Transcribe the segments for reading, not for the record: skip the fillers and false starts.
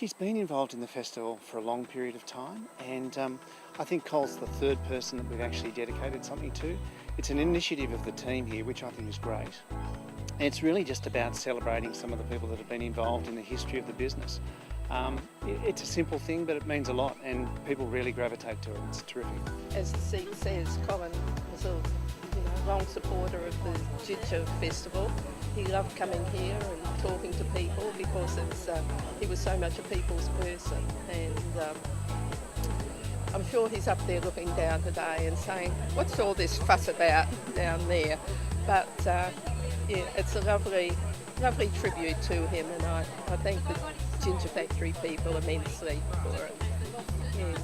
he's been involved in the festival for a long period of time, and I think Cole's the third person that we've actually dedicated something to. It's an initiative of the team here, which I think is great. And it's really just about celebrating some of the people that have been involved in the history of the business. It's a simple thing, but it means a lot, and people really gravitate to it. It's terrific. As the seat says, Colin was a long supporter of the Ginger Festival. He loved coming here and talking to people because he was so much a people's person, and I'm sure he's up there looking down today and saying, what's all this fuss about down there? But it's a lovely tribute to him, and I thank the Ginger Factory people immensely for it. Yes.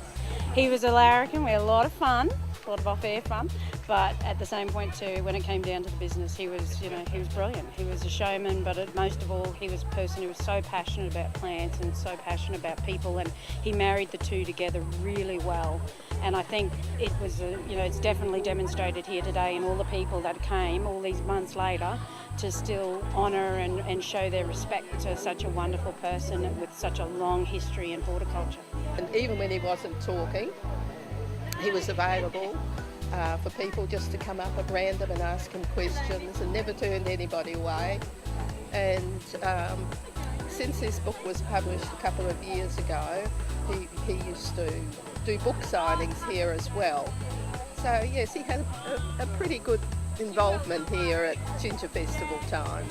He was a larrikin. We had a lot of fun, a lot of off-air fun, but at the same point too, when it came down to the business, he was brilliant. He was a showman, but most of all, he was a person who was so passionate about plants and so passionate about people, and he married the two together really well. And I think it was, it's definitely demonstrated here today in all the people that came all these months later to still honour and show their respect to such a wonderful person with such a long history in horticulture. And even when he wasn't talking, he was available for people just to come up at random and ask him questions, and never turned anybody away. And since this book was published a couple of years ago, he used to do book signings here as well. So yes, he had a pretty good involvement here at Ginger Festival time.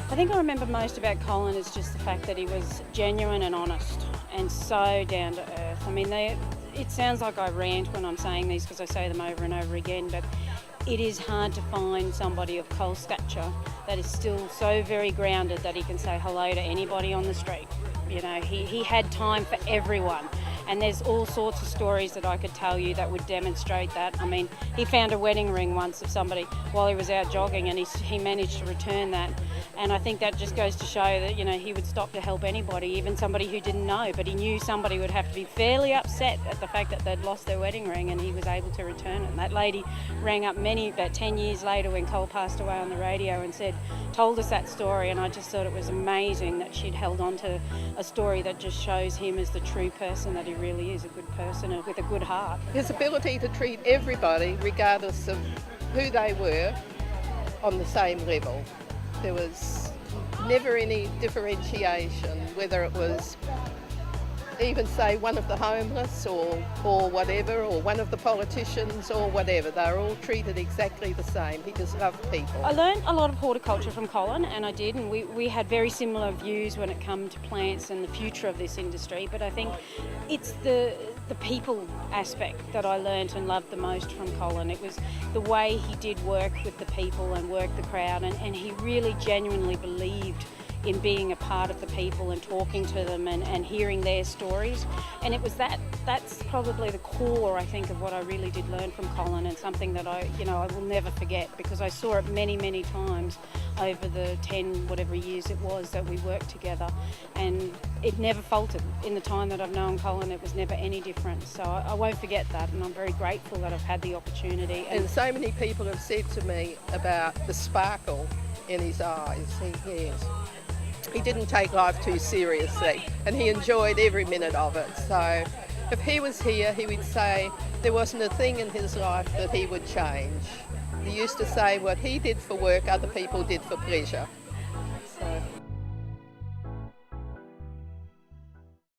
I think I remember most about Colin is just the fact that he was genuine and honest and so down to earth. I mean, it sounds like I rant when I'm saying these because I say them over and over again, but it is hard to find somebody of Cole's stature that is still so very grounded that he can say hello to anybody on the street. He had time for everyone. And there's all sorts of stories that I could tell you that would demonstrate that. I mean, he found a wedding ring once of somebody while he was out jogging, and he managed to return that. And I think that just goes to show that, he would stop to help anybody, even somebody who didn't know, but he knew somebody would have to be fairly upset at the fact that they'd lost their wedding ring, and he was able to return it. And that lady rang up about 10 years later when Cole passed away on the radio and told us that story, and I just thought it was amazing that she'd held on to a story that just shows him as the true person that he really is, a good person with a good heart. His ability to treat everybody, regardless of who they were, on the same level. There was never any differentiation, whether it was even, say, one of the homeless or whatever, or one of the politicians or whatever. They were all treated exactly the same. He just loved people. I learned a lot of horticulture from Colin, and I did, and we had very similar views when it came to plants and the future of this industry, but I think it's the people aspect that I learned and loved the most from Colin. It was the way he did work with the people and work the crowd, and he really genuinely believed in being a part of the people and talking to them and hearing their stories. And it was that's probably the core, I think, of what I really did learn from Colin, and something that I will never forget, because I saw it many, many times over the 10 whatever years it was that we worked together, and it never faltered. In the time that I've known Colin, it was never any different. So I won't forget that, and I'm very grateful that I've had the opportunity. And so many people have said to me about the sparkle in his eyes. He didn't take life too seriously, and he enjoyed every minute of it. So if he was here, he would say there wasn't a thing in his life that he would change. He used to say what he did for work, other people did for pleasure.